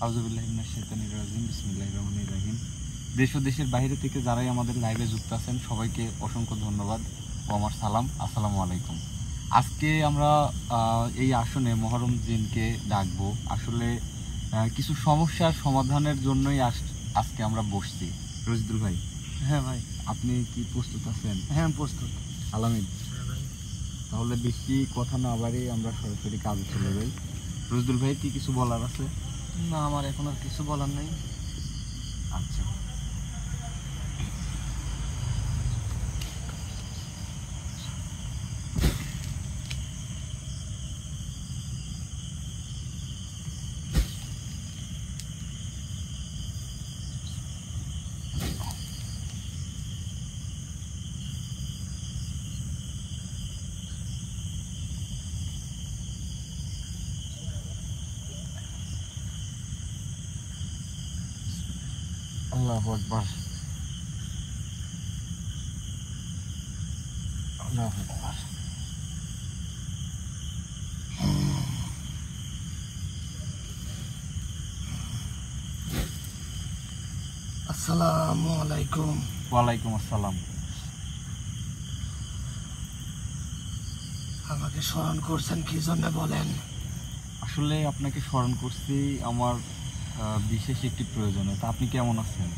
আউযুবিল্লাহি মিনাশ শাইতানির রাজিম বিসমিল্লাহির রহমানির রহিম। দেশ ও দেশের বাইরে থেকে যারাই আমাদের লাইভে যুক্ত আছেন সবাইকে অসংখ্য ধন্যবাদ ও আমার সালাম, আসসালামু আলাইকুম। আজকে আমরা এই আসনে মহরম জিনকে ডাকবো। আসলে কিছু সমস্যার সমাধানের জন্যই আজকে আমরা বসছি। রশিদুল ভাই। হ্যাঁ ভাই। আপনি কি প্রস্তুত আছেন? হ্যাঁ প্রস্তুত। আলামিন, তাহলে বেশি কথা না বাড়িয়ে আমরা সরাসরি কাজে চলে যাই। রশিদুল ভাই কি কিছু বলার আছে? না, আমার এখন আর কিছু বলার নেই। আচ্ছা, আল্লাহু আকবার, আল্লাহু আকবার। আসসালামু আলাইকুম। ওয়ালাইকুম আসসালাম। আমাকে স্মরণ করছেন কি জন্য বলেন? আসলে আপনাকে স্মরণ করছি আমার বিশেষ একটি প্রয়োজনে। তা আপনি কেমন আছেন?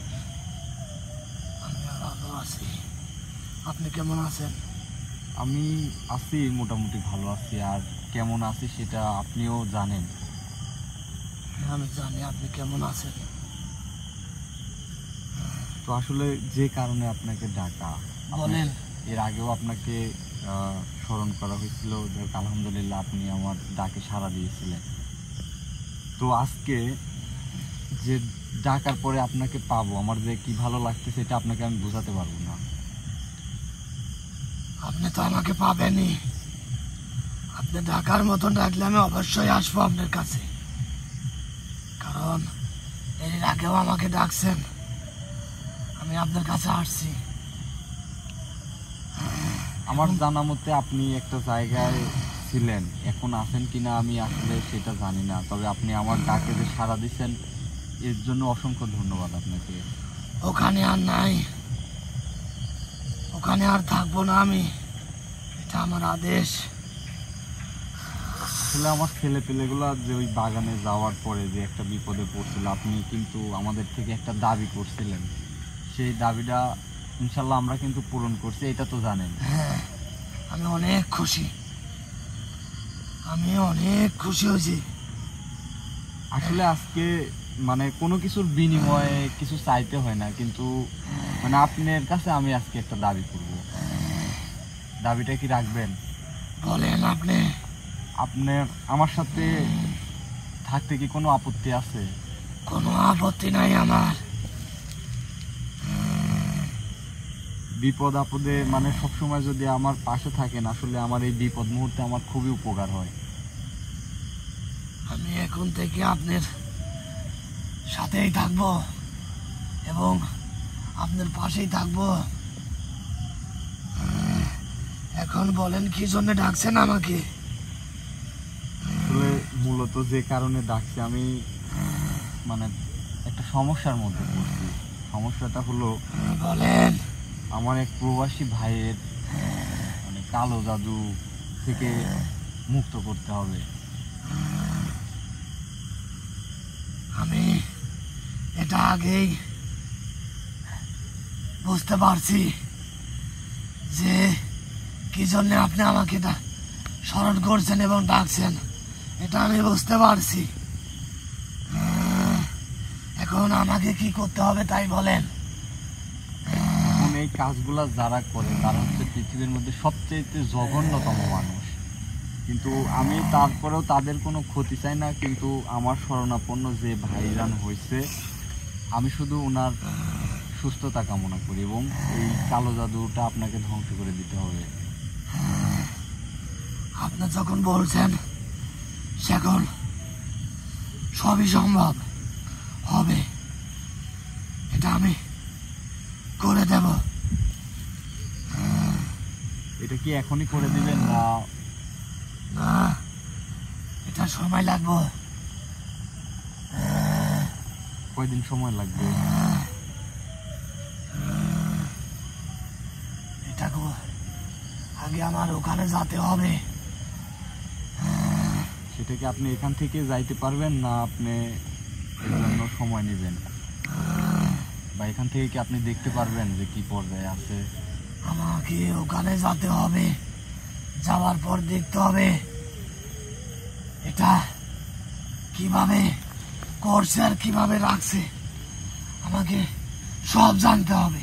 আমি ভালো আছি। আপনি কেমন আছেন? আমি আছি, মোটামুটি ভালো আছি। আর কেমন আছি সেটা আপনিও জানেন। আমি জানি আপনি কেমন আছেন। তো আসলে যে কারণে আপনাকে ডাকা, বলেন। এর আগেও আপনাকে স্মরণ করা হয়েছিল। আলহামদুলিল্লাহ আপনি আমার ডাকে সাড়া দিয়েছিলেন। তো আজকে যে ডাকার পরে আপনাকে পাবো, আমার যে কি ভালো লাগতেছে সেটা আপনাকে আমি বোঝাতে পারবো না। আপনি তো আমাকে পাবেনই। আপনি ডাকার মতন ডাকলে আমি অবশ্যই আসবো আপনার কাছে, কারণ এর আগেও আমাকে ডাকছেন, আমি আপনার কাছে আসছি। আমার জানা মতে আপনি একটা জায়গায় ছিলেন, এখন আছেন কিনা আমি আসলে সেটা জানি না। তবে আপনি আমার ডাকে যে সাড়া দিচ্ছেন এর জন্য অসংখ্য ধন্যবাদ আপনাকে। ওখানে আর নাই, ওখানে আর থাকবো না আমি, এটা আমার আদেশ। আসলে আমার ছেলে পেলেগুলো যে ওই বাগানে যাওয়ার পরে যে একটা বিপদে পড়ছিল, আপনি কিন্তু আমাদের থেকে একটা দাবি করছিলেন। সেই দাবিটা ইনশাল্লাহ আমরা কিন্তু পূরণ করছি, এটা তো জানেন। হ্যাঁ, আমি অনেক খুশি, আমি অনেক খুশি হয়েছি। আসলে আজকে মানে কোনো কিছুর বিনিময়ে কিছু চাইতে হয় না, কিন্তু মানে আপনার কাছে আমি আজকে একটা দাবি করব। দাবিটা কি রাখবেন? বলেন আপনি। আপনার আমার সাথে থাকতে কি কোনো আপত্তি আছে? কোনো আপত্তি নাই আমার। বিপদ আপদে মানে সবসময় যদি আমার পাশে থাকেন, আসলে আমার এই বিপদ মুহূর্তে আমার খুবই উপকার হয়। আমি এখন থেকে আপনার সাথেই থাকবো এবং আপনার পাশেই থাকবো। এখন বলেন কি জন্য ডাকছেন আমাকে? আসলে মূলত যে কারণে ডাকছি, আমি মানে একটা সমস্যার মধ্যে পড়ছি। সমস্যাটা হলো, বলেন। আমার এক প্রবাসী ভাইয়ের মানে কালো জাদু থেকে মুক্ত করতে হবে। আমি এটা আগেই বুঝতে পারছি যে কি জন্য আপনি আমাকে স্মরণ করছেন এবং ডাকছেন, এটা আমি বুঝতে পারছি। এখন আমাকে কি করতে হবে তাই বলেন। এখন এই কাজগুলা যারা করে তারা হচ্ছে পৃথিবীর মধ্যে সবচেয়ে জঘন্যতম মানুষ। কিন্তু আমি তারপরেও তাদের কোনো ক্ষতি চাই না, কিন্তু আমার শরণাপন্ন যে ভাইরান হয়েছে, আমি শুধু ওনার সুস্থতা কামনা করি এবং এই কালো জাদুটা আপনাকে ধ্বংস করে দিতে হবে। আপনি যখন বলছেন সেখন সবই সম্ভব হবে, এটা আমি করে দেব। এটা কি এখনই করে দিবেন না? না, এটা সময় লাগবে। কয়দিন সময় লাগবে? এটা আগে আমার ওখানে যেতে হবে। সেটা কি আপনি এখান থেকে যাইতে পারবেন, না আপনি এর জন্য সময় নেবেন? বা এখান থেকে কি আপনি দেখতে পারবেন যে কি পর্যায়ে আছে? আমাকে ওখানে যেতে হবে, যাওয়ার পর দেখতে হবে এটা কিভাবে করছে আর কিভাবে রাখছে। আমাকে সব জানতে হবে,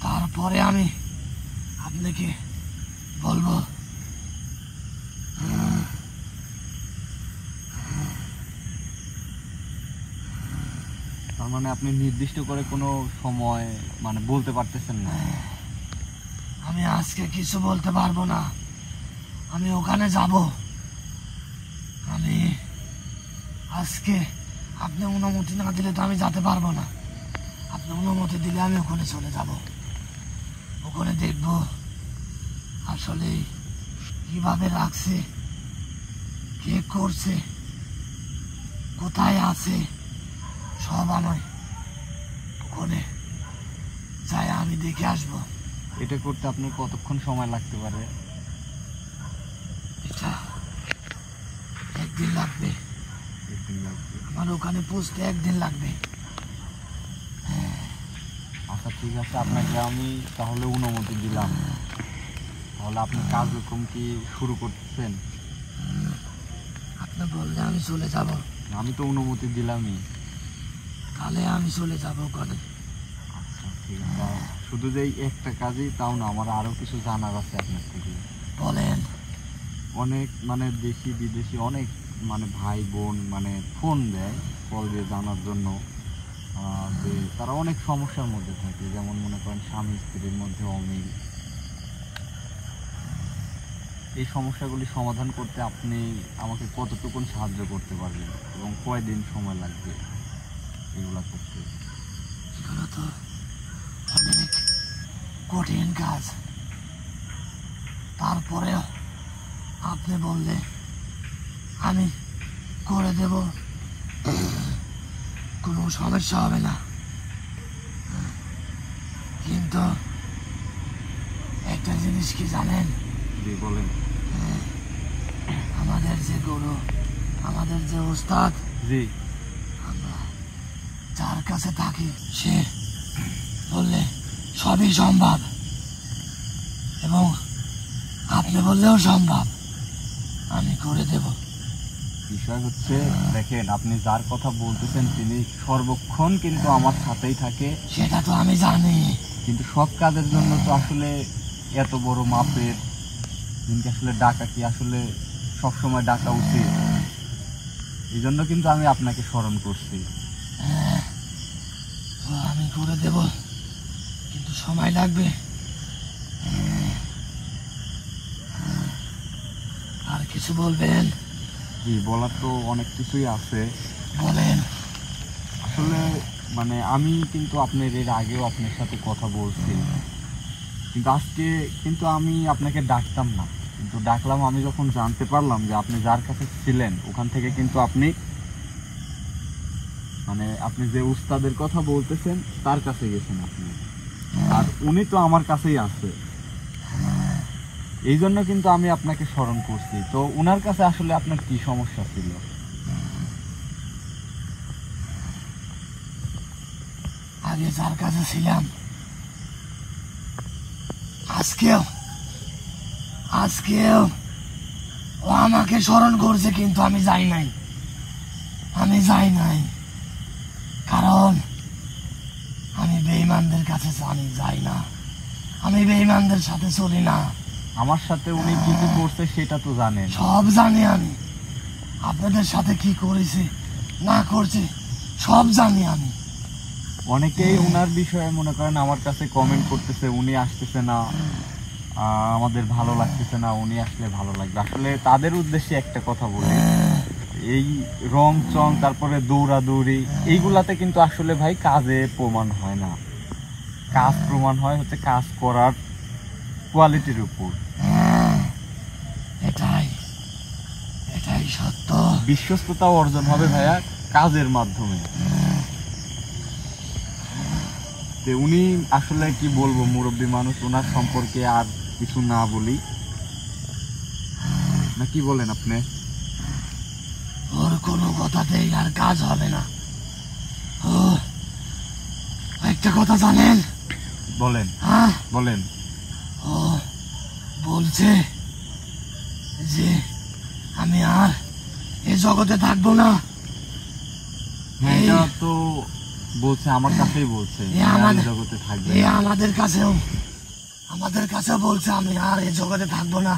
তারপরে আমি আপনাকে বলবো। তার মানে আপনি নির্দিষ্ট করে কোনো সময় মানে বলতে পারতেছেন না? আমি আজকে কিছু বলতে পারবো না। আমি ওখানে যাব। আমি আজকে আপনি অনুমতি না দিলে তো আমি যেতে পারবো না। আপনি অনুমতি দিলে আমি ওখানে চলে যাব। ওখানে দেখব আসলে কিভাবে রাখছে, কে করছে, কোথায় আছে, সব আমার ওখানে যাই আমি দেখে আসবো। এটা করতে আপনার কতক্ষণ সময় লাগতে পারে? এটা একদিন লাগবে। একদিন লাগবে? আমার ওখানে পৌঁছতে একদিন লাগবে। আচ্ছা ঠিক আছে, আপনাকে আমি তাহলে অনুমতি দিলাম। তাহলে আপনি কার্যক্রম কি শুরু করতেছেন? আপনি বললে আমি চলে যাব। আমি তো অনুমতি দিলামই। তাহলে আমি চলে যাব ওখানে। আচ্ছা ঠিক আছে, শুধু যে এই একটা কাজই তাও না, আমার আরও কিছু জানার আছে আপনার থেকে। বলেন। অনেক মানে দেশি বিদেশি অনেক মানে ভাই বোন মানে ফোন দেয় কল দিয়ে জানার জন্য যে তারা অনেক সমস্যার মধ্যে থাকে, যেমন মনে করেন স্বামী স্ত্রীর মধ্যে অমিল। এই সমস্যাগুলি সমাধান করতে আপনি আমাকে কতটুকুন সাহায্য করতে পারবেন এবং কয়দিন সময় লাগবে এগুলা করতে? এগুলো তো অনেক কঠিন কাজ, তারপরেও আপনি বললে আমি করে দেব, কোনো সমস্যা হবে না। কিন্তু একটা জিনিস কি জানেন? জি বলেন। আমাদের যে গুরু, আমাদের যে উস্তাদ, জি। আমরা যার কাছে থাকি সে বললে সবই সম্ভব, এবং আপনি বললেও সম্ভব। আমি করে দেব। বিষয় হচ্ছে দেখেন, আপনি যার কথা বলতেছেন তিনি সর্বক্ষণ কিন্তু আমার সাথেই থাকে। সেটা তো আমি জানি, কিন্তু সব কাজের জন্য তো আসলে এত বড় মাপের দিনকে আসলে ডাকা কি আসলে সবসময় ডাকা উচিত? এই জন্য কিন্তু আমি আপনাকে স্মরণ করছি। তো আমি করে দেব, কিন্তু সময় লাগবে। আর কিছু বলবেন? জি, বলার তো অনেক কিছুই আছে। বলেন। আসলে মানে আমি কিন্তু আপনার এর আগেও আপনার সাথে কথা বলছি, কিন্তু আজকে কিন্তু আমি আপনাকে ডাকতাম না, কিন্তু ডাকলাম আমি যখন জানতে পারলাম যে আপনি যার কাছে ছিলেন ওখান থেকে কিন্তু আপনি মানে আপনি যে উস্তাদের কথা বলতেছেন তার কাছে গেছেন আপনি, আর উনি তো আমার কাছেই আছে। এই জন্য কিন্তু আমি আপনাকে স্মরণ করছি। তো উনার কাছে আসলে আপনার কি সমস্যা ছিল? আগে যার কাছে ছিলাম, আজকেও আজকেও ও আমাকে স্মরণ করছে, কিন্তু আমি যাই নাই। আমি যাই নাই কারণ আমি বেঈমানদের কাছে আমি যাই না। আমি বেঈমানদের সাথে চলি না। আমার সাথে উনি কি কি করছে সেটা তো জানেন। সব জানি আমি। আপনাদের সাথে কি করেছে না করছে সব জানি আমি। অনেকেই উনার বিষয়ে মনে করেন আমার কাছে কমেন্ট করতেছে, উনি আসতেছে না, আমাদের ভালো লাগতেছে না, উনি আসলে ভালো লাগবে। আসলে তাদের উদ্দেশ্যে একটা কথা বলি, এই রং চং তারপরে দৌড়াদৌড়ি এইগুলাতে কিন্তু আসলে ভাই কাজে প্রমাণ হয় না। কাজ প্রমাণ হয় হচ্ছে কাজ করার কোয়ালিটির উপর। এটাই এটাই সত্য। বিশ্বস্ততা অর্জন হবে ভাইয়া কাজের মাধ্যমে। তো উনি আসলে কি বলবো, মুরব্বী মানুষ, ওনার সম্পর্কে আর কিছু না বলি না, কি বলেন আপনি? ওর কোনো কথাতেই আর কাজ হবে না। ও একটা কথা জানেন? বলেন, হ্যাঁ, বলেন। ও বলছে যে আমি আর এ জগতে থাকবো না। হ্যাঁ, এটা তো বলছে, আমার কাছেই বলছে এ আমাদের জগতে থাকবে। এ আমাদের কাছেও বলছে আমি আর এ জগতে থাকবো না,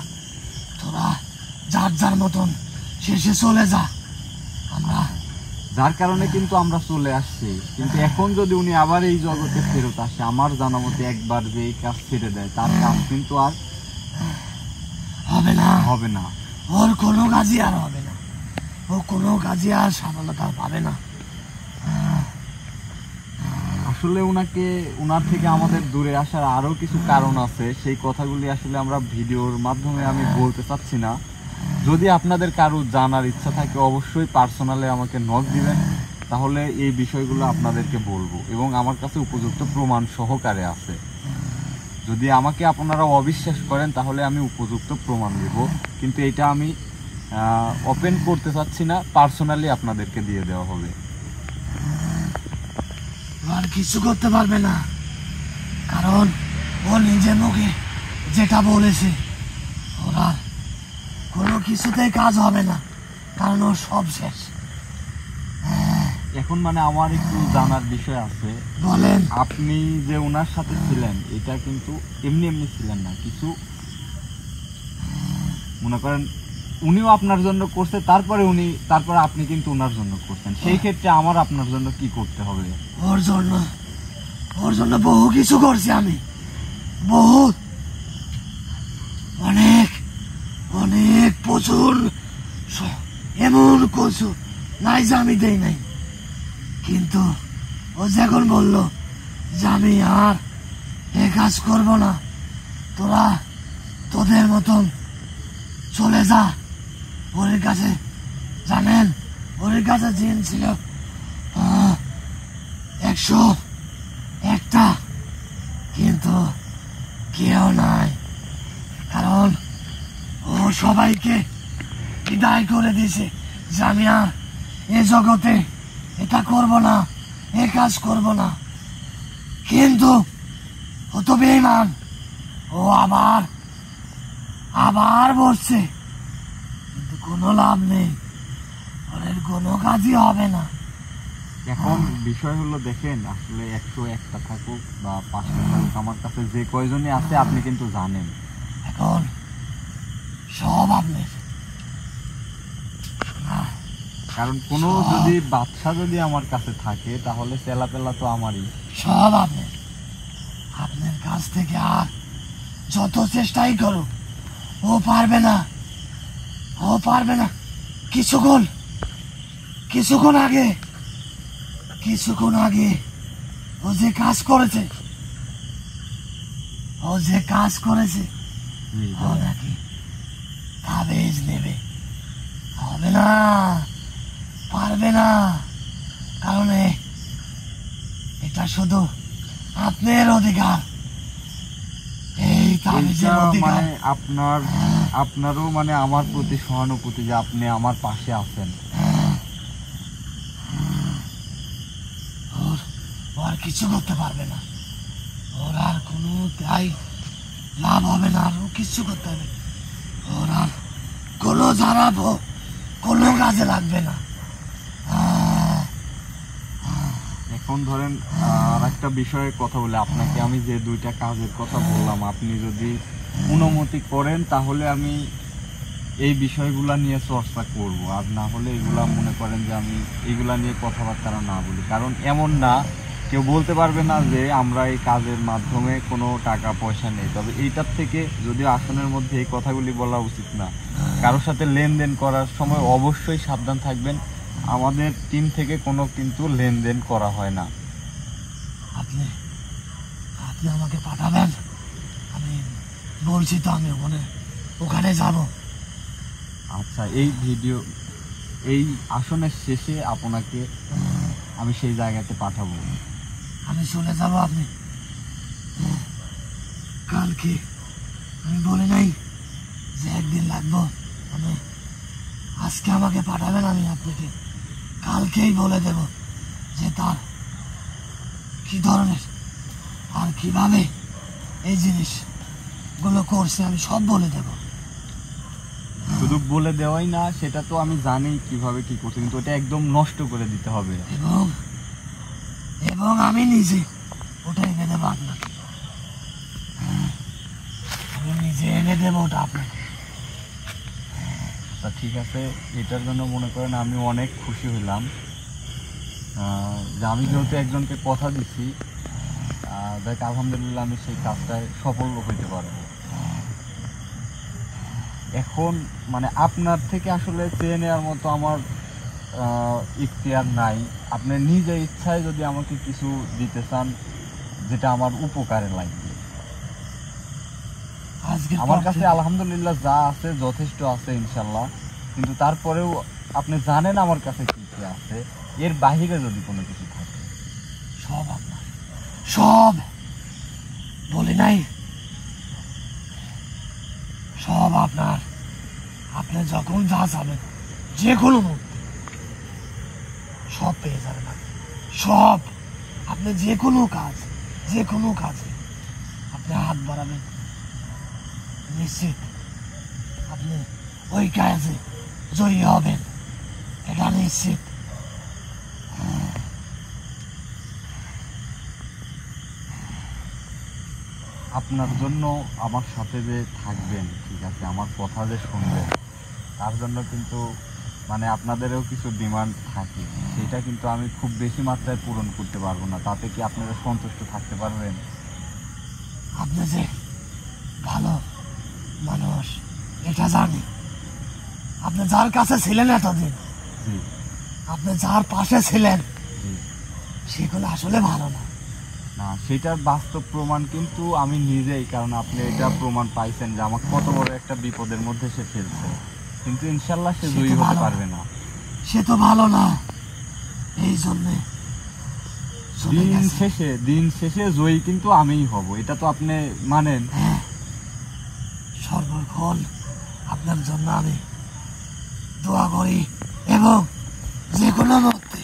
তোরা যার যার মতন শেষে চলে যা। আমরা যার কারণে কিন্তু আমরা চলে আসছি। কিন্তু এখন যদি উনি আবার এই জগতে ফেরত আসে, আমার জানা মতে একবার যে এই কাজ ছেড়ে দেয়, তার কাজ কিন্তু আর হবে না, হবে না। ওর কোনো কাজই আর হবে না, ও কোনো কাজই আর সফলতা পাবে না। আসলে উনার থেকে আমাদের দূরে আসার আরো কিছু কারণ আছে, সেই কথাগুলি আসলে আমরা ভিডিওর মাধ্যমে আমি বলতে চাচ্ছি না। যদি আপনাদের কারো জানার ইচ্ছা থাকে অবশ্যই পার্সোনালি আমাকে নক দিবেন, তাহলে এই বিষয়গুলো আপনাদেরকে বলবো এবং আমার কাছে উপযুক্ত প্রমাণ সহকারে আছে। যদি আমাকে আপনারা অবিশ্বাস করেন তাহলে আমি উপযুক্ত প্রমাণ দেব, কিন্তু এটা আমি ওপেন করতে চাচ্ছি না, পার্সোনালি আপনাদেরকে দিয়ে দেওয়া হবে। আর কিছু করতে পারবে না, কারণ ও নিজে মুখে যেটা বলেছে, ওরা কোনো কিছুতেই কাজ হবে না, কারণ ওর সব শেষ। এখন মানে আমার একটু জানার বিষয় আছে, বলেন। আপনি যে ওনার সাথে ছিলেন, এটা কিন্তু এমনি এমনি ছিলেন না, কিছু মনে করেন উনিও আপনার জন্য করছে, তারপরে আপনি কিন্তু ওনার জন্য করছেন। সেই ক্ষেত্রে আমার আপনার জন্য কি করতে হবে? ওর জন্য বহু কিছু করছি আমি, বহুত, অনেক অনেক প্রচুর, এমন কিছু নাই যে আমি দেই নাই। কিন্তু ও যখন বললো যে আমি আর এ কাজ করবো না, তোরা তোদের মতন চলে যা, ওর কাছে জানেন, ওর কাছে জিন ছিল 101টা, কিন্তু কেউ নাই, কারণ ও সবাইকে বিদায় করে দিয়েছে যে আমি আর এ জগতে এটা করব না, এ কাজ করব না। কিন্তু ও তো বেঈমান, ও আবার বসছে, কিন্তু কোনো লাভ নেই, ওর কোনো কাজই হবে না। এখন বিষয় হলো, দেখেন, আসলে 101টা থাকুক বা 5টা থাকুক, আমার কাছে যে কয়জনই আছে আপনি কিন্তু জানেন। এখন সব আপনার, কারণ কোনো যদি বাচ্চা যদি আমার কাছে থাকে তাহলে চেলাপেলা তো আমারই। সব আপনার কাছ থেকে আর যত চেষ্টাই করুক ও পারবে না, ও পারবে না। কিছুক্ষণ আগে ও যে কাজ করেছে, ও নাকি তাবিজ নেবে, হবে না, পারবে না, কারণ এটা শুধু আপনার অধিকার, এই তাবিজের অধিকার। মানে আপনারও মানে আমার প্রতি সহানুভূতি যে আপনি আমার পাশে আছেন। ওর কিছু করতে পারবে না, ওর আর কোনো তাই লাভ হবে না, আর কিছু করতে হবে, ওর আর কোনো জানাবো কোনো কাজে লাগবে না। এখন ধরেন আর একটা বিষয়ে কথা বলে, আপনাকে আমি যে 2টা কাজের কথা বললাম, আপনি যদি অনুমতি করেন তাহলে আমি এই বিষয়গুলা নিয়ে চর্চা করব, আর না হলে এগুলা মনে করেন যে আমি এগুলা নিয়ে কথাবার্তা না বলি। কারণ এমন না, কেউ বলতে পারবে না যে আমরা এই কাজের মাধ্যমে কোনো টাকা পয়সা নেই। তবে এইটার থেকে যদিও আসনের মধ্যে এই কথাগুলি বলা উচিত না, কারোর সাথে লেনদেন করার সময় অবশ্যই সাবধান থাকবেন। আমাদের টিম থেকে কোনো কিন্তু লেনদেন করা হয় না। আপনি আমাকে পাঠাবেন, আমি বলছি তো, আমি ওখানে যাব। আচ্ছা, এই এই আসনের শেষে আপনাকে আমি সেই জায়গাতে পাঠাবো। আমি চলে যাব, আপনি কালকে আমি বলে নাই যে একদিন লাগবো, আমি আজকে আমাকে পাঠাবেন, আমি আপনাকে কালকেই বলে দেব যে তার কি ধরনের আর কিভাবে এই জিনিসগুলো করছে, আমি সব বলে দেব। শুধু বলে দেওয়াই না, সেটা তো আমি জানি কিভাবে কি করছে, কিন্তু ওটা একদম নষ্ট করে দিতে হবে। এবং এবং আমি নিজে ওটা এনে দেবো আপনাকে। আমি নিজে এনে দেবো ওটা আপনাকে। তা ঠিক আছে, এটার জন্য মনে করেন আমি অনেক খুশি হইলাম যে আমি যেহেতু একজনকে কথা দিছি, দেখ আলহামদুলিল্লাহ আমি সেই কাজটায় সফল হইতে পারবো। এখন মানে আপনার থেকে আসলে চেয়ে নেওয়ার মতো আমার ইখতিয়ার নাই। আপনি নিজে ইচ্ছায় যদি আমাকে কিছু দিতে চান যেটা আমার উপকারে লাগবে, আমার কাছে আলহামদুলিল্লাহ যা আছে যথেষ্ট আছে ইনশাল্লাহ, কিন্তু তারপরেও আপনি জানেন আমার কাছে কি কি আছে, এর বাহিরে যদি কোনো কিছু থাকে সব আপনার, সব বলি নাই, সব আপনার। আপনি যখন যা চাবেন যে কোনো মুহূর্তে সব পেয়ে যাবেন আপনি, সব। আপনি যে কোনো কাজ, যে কোনো কাজে আপনি হাত বাড়াবেন, নিশ্চিত আপনি ওই কাজে জয়ী হবেন, এটা নিশ্চিত। আপনার জন্য আমার সাথে যে থাকবেন, ঠিক আছে, আমার কথা যে শুনবেন, তার জন্য কিন্তু মানে আপনাদেরও কিছু ডিমান্ড থাকে, সেটা কিন্তু আমি খুব বেশি মাত্রায় পূরণ করতে পারবো না। তাতে কি আপনারা সন্তুষ্ট থাকতে পারবেন? আপনি যে ভালো মানুষ এটা জানি। আপনি যার কাছে ছিলেন এতদিন, জি আপনি যার পাশে ছিলেন, জি। সেগুলো আসলে ভালো না। না, সেটার বাস্তব প্রমাণ কিন্তু আমি নিজেই, কারণ আপনি এটা প্রমাণ পাইছেন যে আমাকে কত বড় একটা বিপদের মধ্যে সে ফেলছে, কিন্তু ইনশাল্লাহ সে সে তো জয়ী হতে ভালো। পারবে না। সে তো ভালো না, এই জন্যে চলে গেছে। দিন শেষে জয়ী কিন্তু আমিই হব, এটা তো আপনি মানেন। হ্যাঁ, সর্বক্ষণ আপনার জন্য আমি দোয়া করি, এবং যে কোনো মুহূর্তে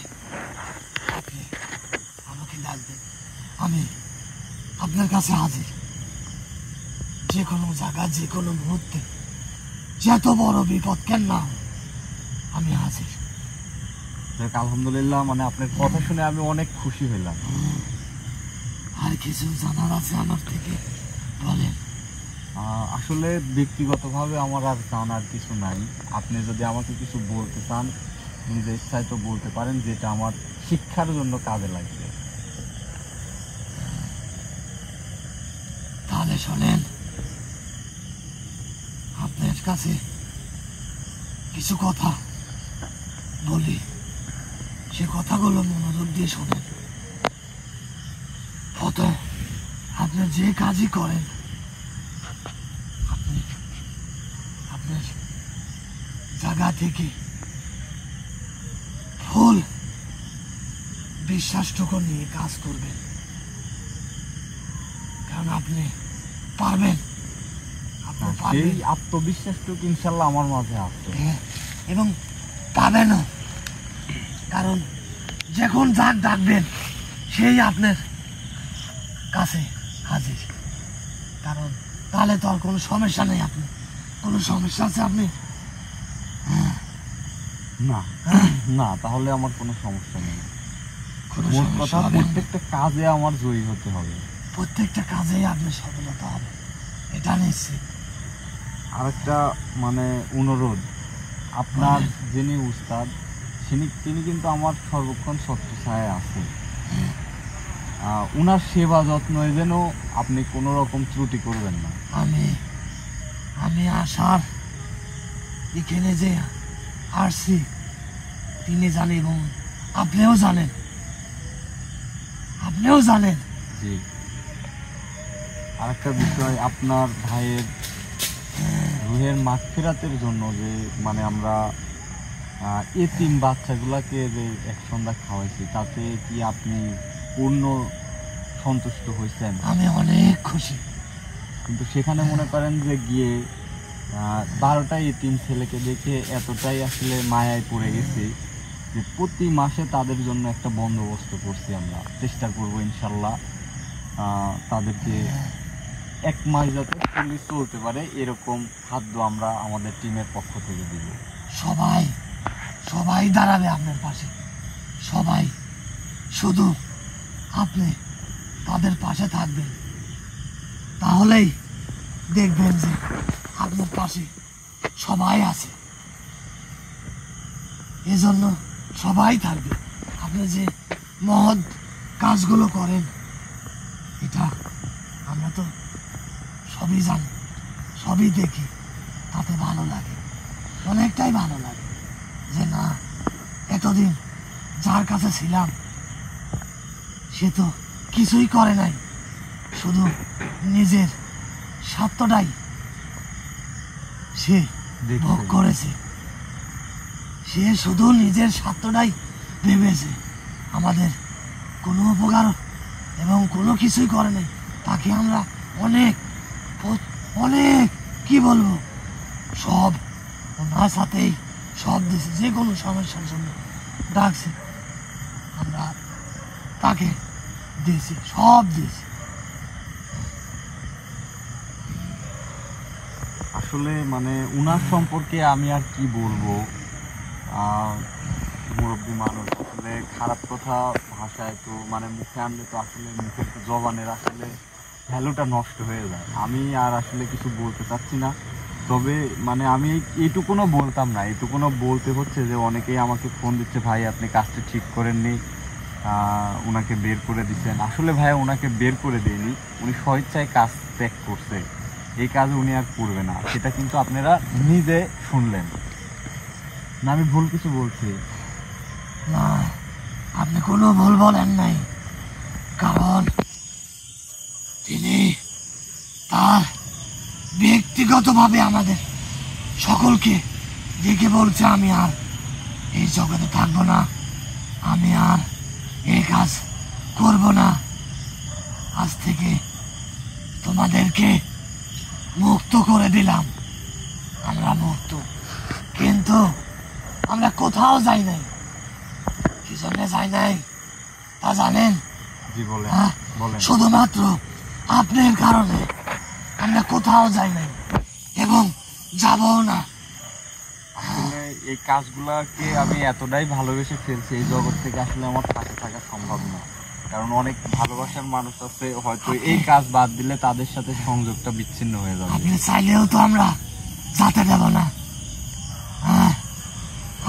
আপনি আমাকে ডাকবেন, আমি আপনার কাছে হাজির। যে কোনো জায়গায়, যে কোনো মুহূর্তে, যত বড় বিপদ কেন না হোক, আমি হাজির। দেখ আলহামদুলিল্লাহ, মানে আপনার কথা শুনে আমি অনেক খুশি হইলাম। আর কিছু জানার আছে আমার থেকে, বলেন। আসলে ব্যক্তিগতভাবে আমার আর জানার কিছু নাই। আপনি যদি আমাকে কিছু বলতে চান নিজের ইচ্ছায় তো বলতে পারেন, যেটা আমার শিক্ষার জন্য কাজে লাগবে। তাহলে শোনেন, আপনার কাছে কিছু কথা বলি, সে কথাগুলো মনোযোগ দিয়ে শোনেন। প্রথম, আপনি যে কাজই করেন, আপনি আপনার জায়গা থেকে ফুল বিশ্বাসটুকু নিয়ে কাজ করবেন, কারণ আপনি পারবেন। আপনি সেই পারবেন, আত্মবিশ্বাসটুকু ইনশাল্লাহ আমার মাঝে আছে। হ্যাঁ, এবং পাবেনও। কারণ যখন যাক ডাকবেন, সেই আপনার কাছে হাজির। কারণ তাহলে তো আর কোনো সমস্যা নেই। আপনি কোনো সমস্যা আছে আপনি? না না, তাহলে আমার কোনো সমস্যা নেই। কোনো মোট সমস্যা কথা, হবে না। প্রত্যেকটা কাজে আমার জয়ী হতে হবে। প্রত্যেকটা কাজেই আপনি সফলতা হবে, এটা নিশ্চিত। আরেকটা মানে অনুরোধ, আপনার যিনি উস্তাদ তিনি কিন্তু আমার সর্বক্ষণ ছত্রছায়ায় আছে। উনার সেবা যত্নে যেন আপনি কোনো রকম ত্রুটি করবেন না। আমি আসার এখানে যে আসছি, তিনি জানেন এবং আপনিও জানেন, জি। আরেকটা বিষয়, আপনার ভাইয়ের রুহের মাগফিরাতের জন্য যে মানে আমরা এতিম বাচ্চাগুলাকে যে এক সন্ধ্যা খাওয়াইছি, তাতে কি আপনি পূর্ণ সন্তুষ্ট হয়েছেন? আমি অনেক খুশি। কিন্তু সেখানে মনে করেন যে গিয়ে 12টা এতিম ছেলেকে দেখে এতটাই আসলে মায়ায় পড়ে গেছি যে প্রতি মাসে তাদের জন্য একটা বন্দোবস্ত করছি। আমরা চেষ্টা করব ইনশাল্লাহ তাদেরকে 1 মাস যাতে ফুলি চলতে পারে এরকম খাদ্য আমরা আমাদের টিমের পক্ষ থেকে দিব। সবাই সবাই দাঁড়াবে আপনার পাশে, সবাই। শুধু আপনি তাদের পাশে থাকবেন, তাহলেই দেখবেন যে আপনার পাশে সবাই আছে। এজন্য সবাই থাকবে। আপনি যে মহৎ কাজগুলো করেন, এটা আমরা তো সবই জানি, সবই দেখি, তাতে ভালো লাগে, অনেকটাই ভালো লাগে যে না, এতদিন যার কাছে ছিলাম সে তো কিছুই করে নাই, শুধু নিজের স্বার্থটাই সে ভোগ করেছে। সে শুধু নিজের স্বার্থটাই ভেবেছে, আমাদের কোনো উপকার এবং কোনো কিছুই করে নাই। তাকে আমরা অনেক অনেক কি বলবো, সব ওনার সাথেই সব দিয়েছি। যে কোনো সমস্যার জন্য ডাকছে, আমরা তাকে দিয়েছি, সব দিয়েছি। আসলে মানে উনার সম্পর্কে আমি আর কি বলবো, মুরব্বী মানুষ, আসলে খারাপ কথা ভাষায় তো মানে মুখে আনলে তো আসলে মুখের জবানের আসলে ভ্যালুটা নষ্ট হয়ে যায়। আমি আর আসলে কিছু বলতে চাচ্ছি না, তবে মানে আমি এইটুকুনও বলতাম না, এইটুকুনও বলতে হচ্ছে যে অনেকেই আমাকে ফোন দিচ্ছে, ভাই আপনি কাজটা ঠিক করেননি, ওনাকে বের করে দিচ্ছেন। আসলে ভাই ওনাকে বের করে দিইনি, উনি স্বেচ্ছায় কাজ ত্যাগ করছে, এই কাজ উনি আর করবে না, সেটা কিন্তু আপনারা নিজে শুনলেন না। আমি ভুল কিছু বলছি না, আপনি কোনো ভুল বলেন নাই, কারণ তিনি তার ব্যক্তিগতভাবে আমাদের সকলকে ডেকে বলছে, আমি আর এই জগতে থাকবো না, আমি আর এই কাজ করব না, আজ থেকে তোমাদেরকে মুক্ত করে দিলাম, আমরা মুক্ত। কিন্তু আমরা কোথাও যাই নাই। কি জন্য যাই নাই তা জানেন? জি বলেন, হ্যাঁ, বলেন। শুধুমাত্র আপনার কারণে আমরা কোথাও যাই নাই এবং যাবও না। আসলে এই কাজগুলাকে আমি এতটাই ভালোবেসে ফেলছি, এই জগৎ থেকে আসলে আমার পাশে থাকা সম্ভব না, কারণ অনেক ভালোবাসার মানুষ আছে, হয়তো এই কাজ বাদ দিলে তাদের সাথে সংযোগটা বিচ্ছিন্ন হয়ে যাবে। আপনি চাইলেও তো আমরা যেতে দেব না। হ্যাঁ,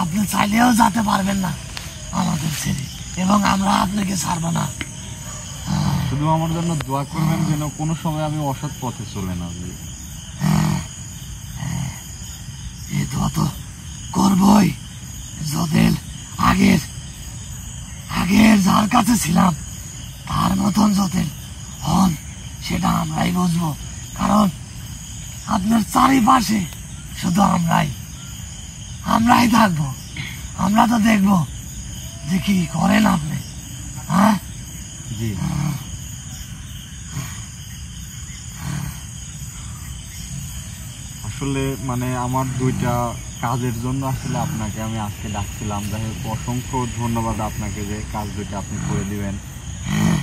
আপনি চাইলেও যেতে পারবেন না আমাদের ছেড়ে, এবং আমরা আপনাকে ছাড়বো না। শুধু আমার জন্য দোয়া করবেন যেন কোনো সময় আমি অসৎ পথে চলে না যাই। এই দোয়া তো করবই। যদিন আগের আগের যার কাছে ছিলাম তার মতন যদিন হন, সেটা আমরাই বুঝবো, কারণ আপনার চারিপাশে শুধু আমরাই থাকবো। আমরা তো দেখবো যে কি করেন আপনি। হ্যাঁ, জি। আসলে মানে আমার 2টা কাজের জন্য আসলে আপনাকে আমি আজকে ডাকছিলাম। যাই হোক, অসংখ্য ধন্যবাদ আপনাকে যে কাজ 2টা আপনি করে দিবেন।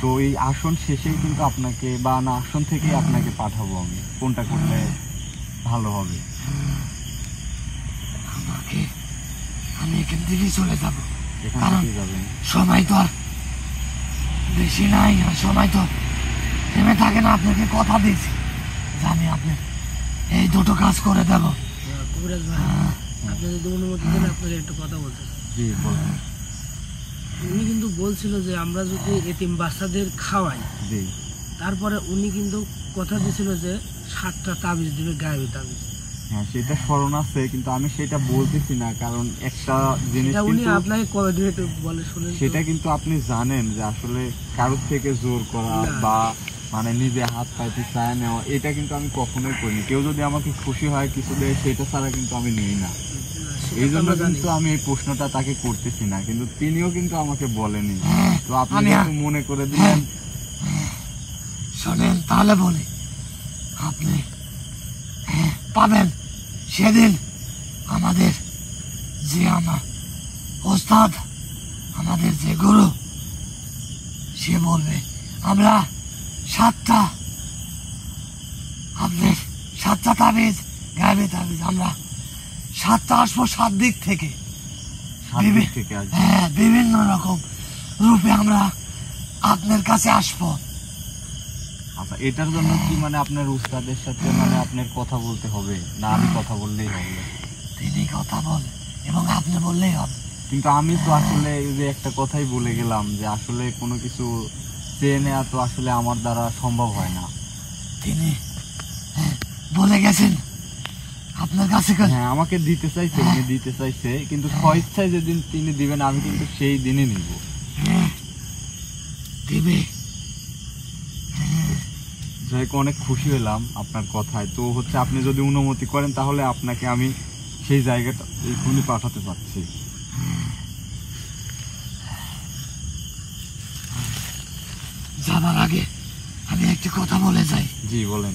তো এই আসন শেষেই কিন্তু আপনাকে, বা না আসন থেকেই আপনাকে পাঠাবো আমি, কোনটা করলে ভালো হবে? আমি এখান থেকে চলে যাব, এখান কারণ থেকে যাবেন? সময় তো আর বেশি নাই, আর সময় তো থেমে থাকে না। আপনাকে কথা দিয়েছি যে আমি আপনি এই 2টো কাজ করে দেব। কবিরাজ ভাই, আপনি যদি অনুমতি দেন আপনাকে একটা কথা বলতে চাই। জি বলুন। উনি কিন্তু বলছিল যে আমরা যদি এতিম বাচ্চাদের খাওয়াই, জি। তারপরে উনি কিন্তু কথা দিয়েছিল যে 7টা তাবিজ দিবে, গায়েবী তাবিজ। হ্যাঁ, সেটা স্মরণ আছে, কিন্তু আমি সেটা বলতেছি না, কারণ একটা জিনিস এটা উনি কিন্তু আপনাকে কবে দিবে একটু বলে শুনেন তো। সেটা কিন্তু আপনি জানেন যে আসলে কারোর থেকে জোর করা না। বা মানে নিজে হাত পাইতে চায় নেওয়া, এটা কিন্তু আমি কখনোই করিনি। কেউ যদি আমাকে খুশি হয় কিছু দেয়, সেটা ছাড়া কিন্তু আমি নিই না। এই তো জন্য আমরা জানি। কিন্তু আমি এই প্রশ্নটা তাকে করতেছি না, কিন্তু তিনিও কিন্তু আমাকে বলেনি। তো আপনি আমি- একটু মনে করে দিলেন। শোনেন তাহলে বলি, আপনি পাবেন সেদিন আমাদের যে আমার ওস্তাদ, আমাদের যে গুরু, সে বলবে আমরা 7টা, আপনার 7টা তাবিজ, গায়েবে তাবিজ, আমরা 7টা আসবো 7 দিক থেকে, সাত দিক থেকে আসবে। হ্যাঁ বিভিন্ন রকম রূপে আমরা আপনার কাছে আসবো। আচ্ছা, এটার জন্য কি মানে আপনার উস্তাদের সাথে মানে আপনার কথা বলতে হবে, না আমি কথা বললেই হবে? তিনি কথা বলেন এবং আপনি বললেই হবে। কিন্তু আমি তো আসলে এই যে একটা কথাই বলে গেলাম যে আসলে কোনো কিছু চেয়ে নেওয়া তো আসলে আমার দ্বারা সম্ভব হয় না। তিনি বলে গেছেন আপনার কাছে হ্যাঁ, আমাকে দিতে চাইছে, উনি দিতে চাইছে, কিন্তু স্বইচ্ছায় যেদিন তিনি দিবেন আমি কিন্তু সেই দিনই নিব। দিবে। যাই হোক, অনেক খুশি হলাম আপনার কথায়। তো হচ্ছে আপনি যদি অনুমতি করেন তাহলে আপনাকে আমি সেই জায়গাটা এখনই পাঠাতে পারছি। যাবার আগে আমি একটি কথা বলে যাই। জি বলেন।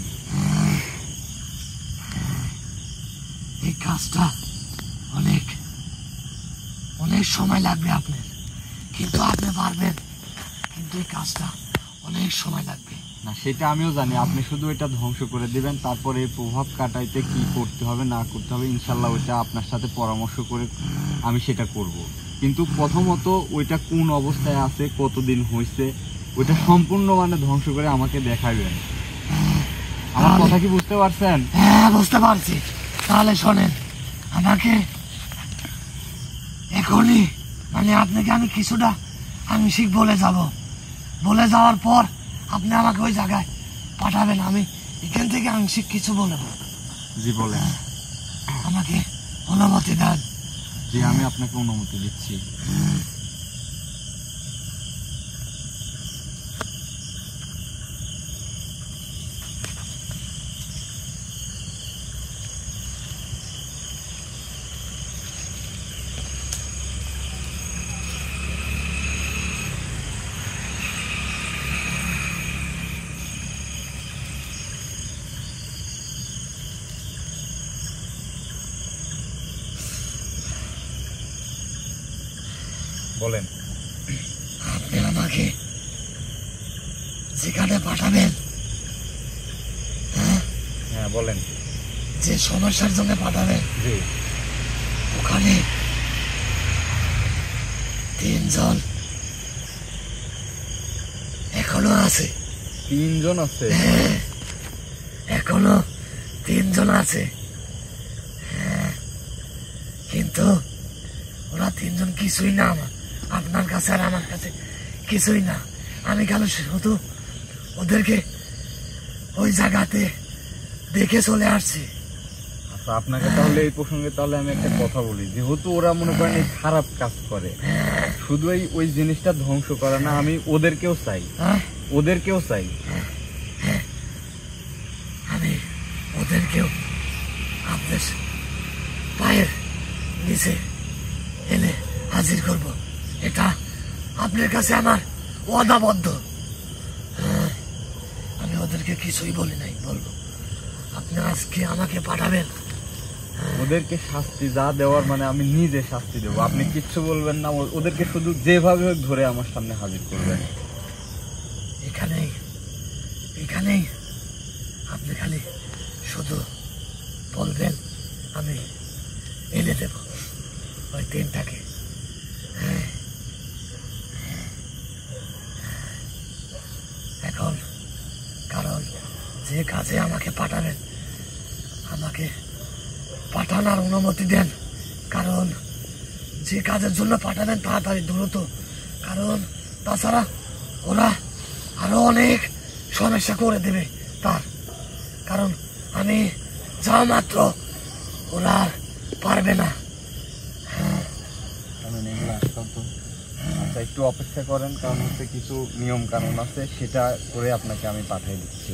এই কাজটা অনেক অনেক সময় লাগবে আপনার, কিন্তু আপনি পারবেন, কিন্তু এই কাজটা অনেক সময় লাগবে। না, সেটা আমিও জানি। আপনি শুধু এটা ধ্বংস করে দিবেন, তারপরে এই প্রভাব কাটাইতে কি করতে হবে না করতে হবে ইনশাল্লাহ ওইটা আপনার সাথে পরামর্শ করে আমি সেটা করব। কিন্তু প্রথমত ওইটা কোন অবস্থায় আছে, কতদিন হয়েছে, ওইটা সম্পূর্ণ মানে ধ্বংস করে আমাকে দেখাবেন। আমার কথা কি বুঝতে পারছেন? হ্যাঁ বুঝতে পারছি। তাহলে শোনেন, আমাকে এখনই মানে আপনাকে আমি কিছুটা আংশিক বলে যাব, বলে যাওয়ার পর আপনি আমাকে ওই জায়গায় পাঠাবেন। আমি এখান থেকে আংশিক কিছু বলবো। জি বলেন। আমাকে অনুমতি দেন। জি, আমি আপনাকে অনুমতি দিচ্ছি। বলেন। আপনি আমাকে যেখানে পাঠাবেন, হ্যাঁ বলেন। যে সমস্যার জন্য পাঠাবেন, জি। ওখানে 3 জন এখনো আছে। 3 জন আছে? এখনো 3 জন আছে। কিন্তু ওরা 3 জন কিছুই না আপনার কাছে আর আমার কাছে কিছুই না। আমি কেন শুধু ওদেরকে ওই জায়গাতে দেখে চলে আসছি। আচ্ছা, আপনাকে তাহলে এই প্রসঙ্গে তাহলে আমি একটা কথা বলি। যেহেতু ওরা মনে করেন এই খারাপ কাজ করে, শুধু ওই জিনিসটা ধ্বংস করে না, আমি ওদেরকেও চাই, ওদেরকেও চাই। আমি ওদেরকেও আপনার পায়ের নিচে এনে হাজির করব। এটা আপনার কাছে আমার ওয়াদাবদ্ধ। আমি ওদেরকে কিছুই বলি নাই, বলবো। আপনি আজকে আমাকে পাঠাবেন। ওদেরকে শাস্তি যা দেওয়ার মানে আমি নিজে শাস্তি দেবো, আপনি কিচ্ছু বলবেন না। ওদেরকে শুধু যেভাবে হোক ধরে আমার সামনে হাজির করবেন। এখানেই এখানেই আপনি খালি শুধু বলবেন, আমি এনে দেব ওই 3টাকে। এখন কারণ যে কাজে আমাকে পাঠাবেন, আমাকে পাঠানোর অনুমতি দেন। কারণ যে কাজের জন্য পাঠাবেন তাড়াতাড়ি দ্রুত, কারণ তাছাড়া ওরা আরো অনেক সমস্যা করে দেবে তার। কারণ আমি যা মাত্র ওরা আর পারবে না। আচ্ছা, একটু অপেক্ষা করেন, কারণ হচ্ছে কিছু নিয়ম কানুন আছে, সেটা করে আপনাকে আমি পাঠিয়ে দিচ্ছি।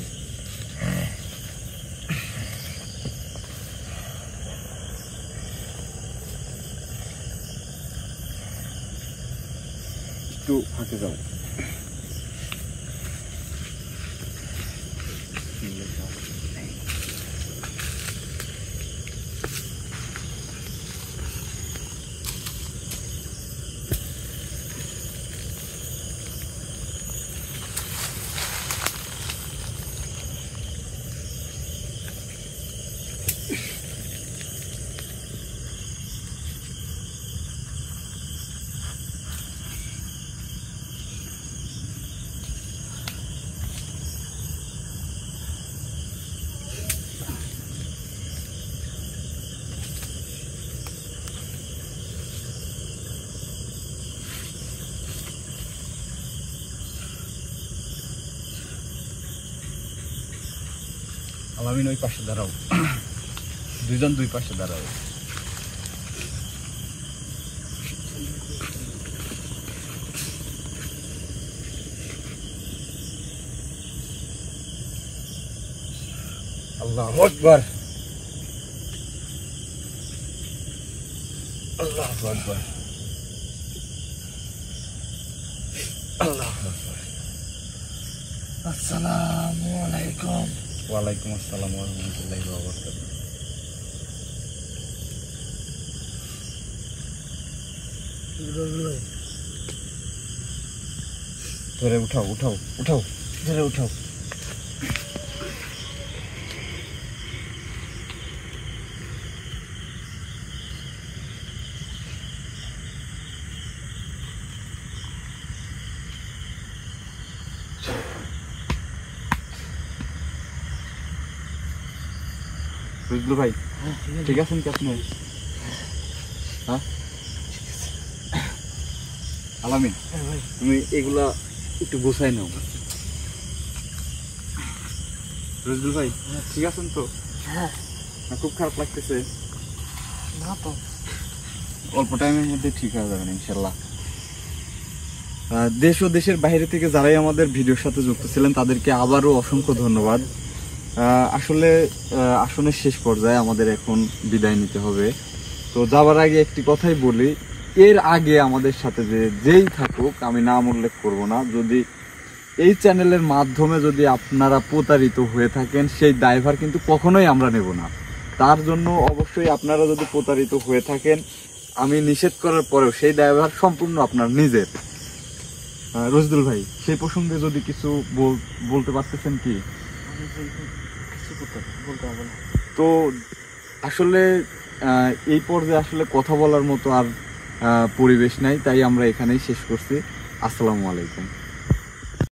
একটু ফাঁকে যাও। আলামিন ওই পাশে দাঁড়াও, দুইজন দুই পাশে দাঁড়াও। আল্লাহু আকবার, আল্লাহু আকবার, আল্লাহু আকবার। আসসালামু আলাইকুম। ওয়ালাইকুম আসসালাম ওয়া রাহমাতুল্লাহি ওয়া বারাকাতুহু। ধরে উঠাও উঠাও উঠাও, ধরে উঠাও। বুঝলো ভাই, ঠিক আছেন কি আপনি? হ্যাঁ আলামিন, তুমি এগুলা একটু গোছাই নাও। রজবুল ভাই ঠিক আছেন তো? হ্যাঁ। না খুব খারাপ লাগতেছে? না তো, অল্প টাইমের মধ্যে ঠিক হয়ে যাবেন ইনশাল্লাহ। দেশ ও দেশের বাইরে থেকে যারাই আমাদের ভিডিওর সাথে যুক্ত ছিলেন তাদেরকে আবারও অসংখ্য ধন্যবাদ। আসলে আসনের শেষ পর্যায়ে আমাদের এখন বিদায় নিতে হবে। তো যাবার আগে একটি কথাই বলি, এর আগে আমাদের সাথে যেই থাকুক, আমি নাম উল্লেখ করব না, যদি এই চ্যানেলের মাধ্যমে যদি আপনারা প্রতারিত হয়ে থাকেন সেই দায়ভার কিন্তু কখনোই আমরা নেব না। তার জন্য অবশ্যই আপনারা যদি প্রতারিত হয়ে থাকেন, আমি নিষেধ করার পরেও সেই দায়ভার সম্পূর্ণ আপনার নিজের। রজদুল ভাই সেই প্রসঙ্গে যদি কিছু বলতে পারতেছেন কি? বলতে হবে না। তো আসলে এই পর্যায়ে আসলে কথা বলার মতো আর পরিবেশ নাই, তাই আমরা এখানেই শেষ করছি। আসসালামু আলাইকুম।